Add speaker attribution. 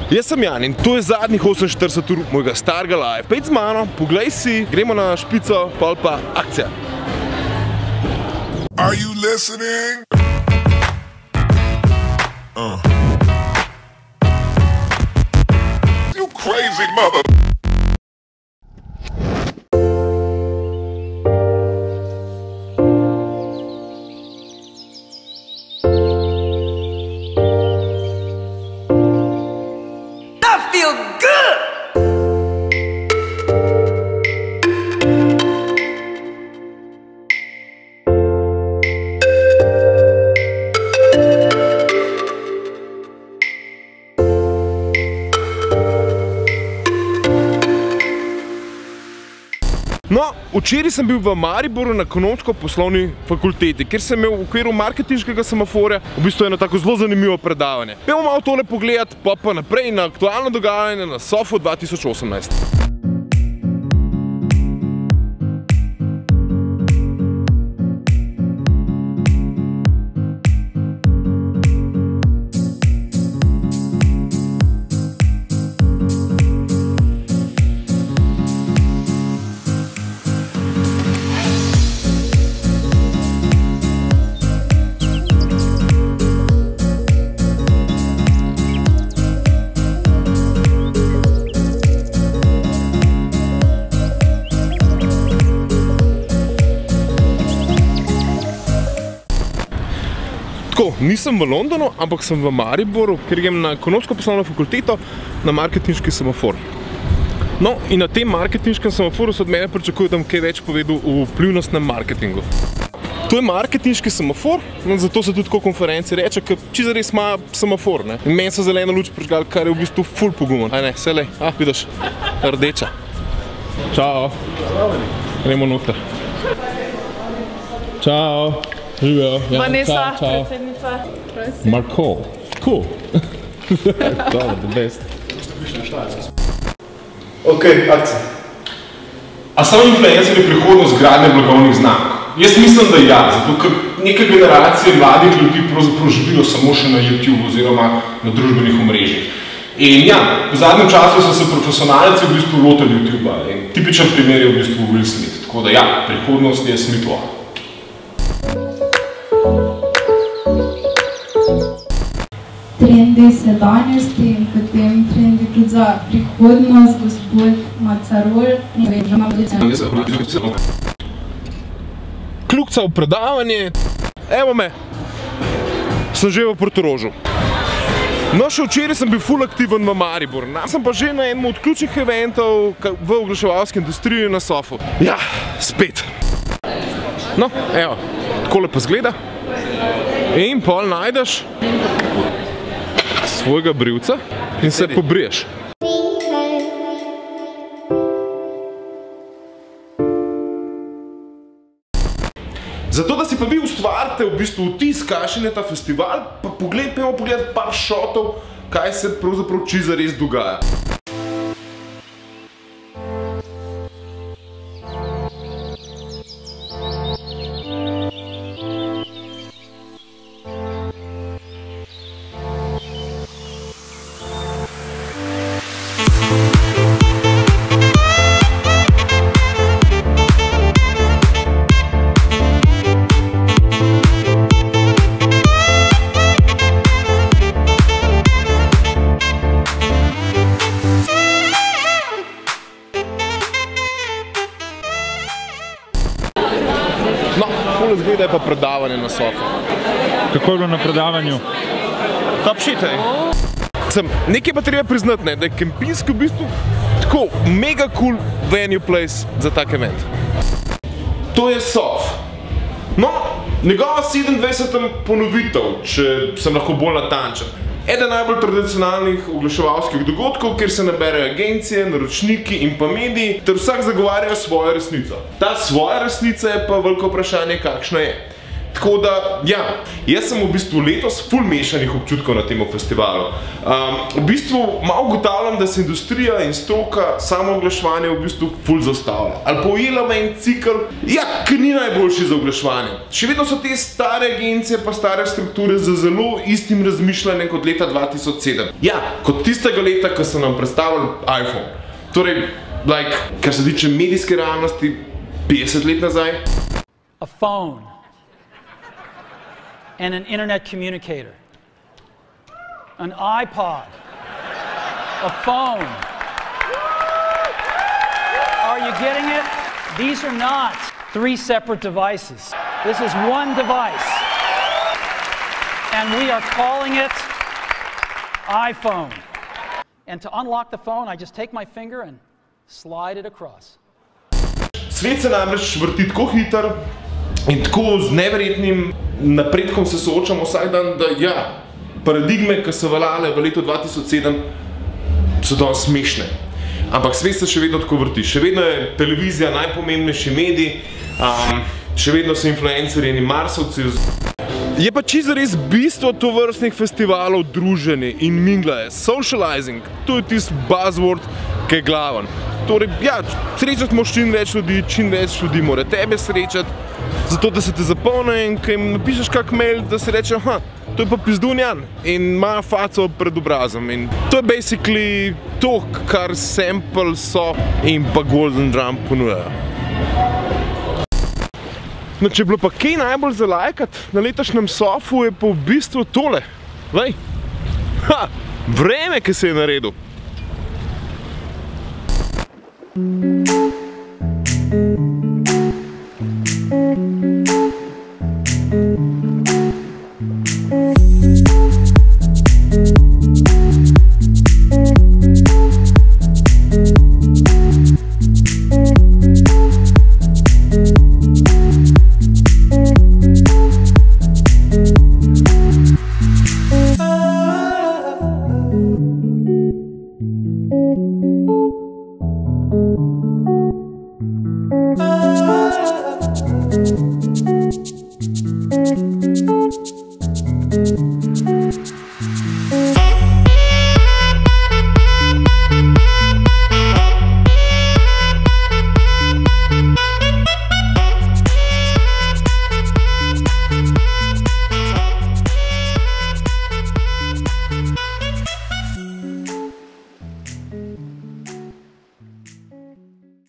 Speaker 1: Jaz sem Jan in to je zadnjih 48 ur mojega starega live. Pejď z mano, poglej si, gremo na špico, pol pa akcija.
Speaker 2: Are you listening? You crazy mother...
Speaker 1: No, včeraj sem bil v Mariboru na Ekonomsko-poslovni fakulteti, kjer sem imel v okviru marketinškega semaforja v bistvu eno tako zelo zanimivo predavanje. Pejmo malo tole pogledati, pa naprej na aktualno dogajanje na SOFU 2018. Tako, nisem v Londonu, ampak sem v Mariboru, ker grem na Ekonomsko-poslovno fakulteto na marketinški semafor. No, in na tem marketinškem semaforu se od mene pričakuje, da bom kaj več povedal o vplivnostnem marketingu. To je marketinški semafor, zato se tudi tako konferenci reče, ker čisto res ima semafor, ne. In meni so zeleno luč prižgali, kar je v bistvu ful pogumen. Aj ne, saj lej, vidiš, rdeča. Čao. Gremo noter. Čao. Živijo.
Speaker 3: Vanessa, predsednica.
Speaker 1: Marko. Cool. Dobro, the best. Ok, akcija. A samo influencer je prihodnost gradnje blagovnih znamk? Jaz mislim, da ja, zato ker neka generacija mladih ljudi pravzaprav živijo samo še na YouTube oziroma na družbenih omrežjih. In ja, v zadnjem času so se profesionalci v bistvu lotili YouTubea in tipičen primer je v bistvu Will Smith. Tako da ja, prihodnost je Smithova.
Speaker 4: Trendi sedanjosti in potem trendi tudi za prihodnost, gospod Macarol.
Speaker 1: Kljukca v predavanje. Evo me, sem že v Portorožu. No, še včeraj sem bil ful aktiven v Mariboru. Sem pa že na enem od ključnih eventov v oglaševalski industriji na SOFU. Ja, spet. No, evo, takole pa zgleda. In pol najdeš svojega brivca in se pobriješ. Zato, da si pa vi ustvarite v bistvu vtis, kakšen je ta festival, pa pojmo pogledati par šotov, kaj se pravzaprav čisto res dogaja. No, tole zgleda je pa predavanje na SOFU.
Speaker 5: Kako je bilo na predavanju?
Speaker 1: Top shit, ej. Nekaj pa treba priznati, ne, da je Kempinski v bistvu tako mega cool venue place za tak event. To je SOF. No, njegova 27. ponovitev, če sem lahko bolj natančen. Eden najbolj tradicionalnih oglaševalskih dogodkov, kjer se naberejo agencije, naročniki in pa mediji, ter vsak zagovarjajo svojo resnico. Ta svoja resnica je pa veliko vprašanje, kakšna je. Tako da, ja, jaz sem v bistvu letos ful mešanih občutkov na tem festivalu. V bistvu malo ugotavljam, da se industrija in stroka samooglaševanja v bistvu ful zaustavlja. Ali pa ujela me en cikl, ja, ki ni najboljši za oglaševanje. Še vedno so te stare agencije pa stare strukture z zelo istim razmišljanjem kot leta 2007. Ja, kot tistega leta, ko so nam predstavili iPhone. Torej, kar se tiče medijske realnosti, 50 let nazaj.
Speaker 6: A phone and an internet communicator. An iPod. A phone. Are you getting it? These are not 3 separate devices. This is one device. And we are calling it iPhone. And to unlock the phone, I just take my finger and slide it across.
Speaker 1: Svet se namreč vrti tako hiter in tako z neverjetnim napredkom se soočamo vsak dan, da ja, paradigme, ki so veljale v letu 2007, so danes smešne. Ampak svet se še vedno tako vrti. Še vedno je televizija najpomembnejši medij, še vedno so influencerji in marsovci. Je pa čisto res bistvo tovrstnih festivalov druženje in minglaje, socializing. To je tisti buzzword, ki je glaven. Torej, ja, srečati moraš čim več ljudi mora tebe srečati, zato da se te zapolne in ko jim napišeš kak mail, da se reče, aha, to je pa pizdunjan in ima faco pred obrazom. In to je basically to, kar Sample so in pa Golden Drum ponujajo. No, če je bilo pa kaj najbolj za lajkat na letošnjem Sofu, je pa v bistvu tole. Lej, vreme, ki se je naredil.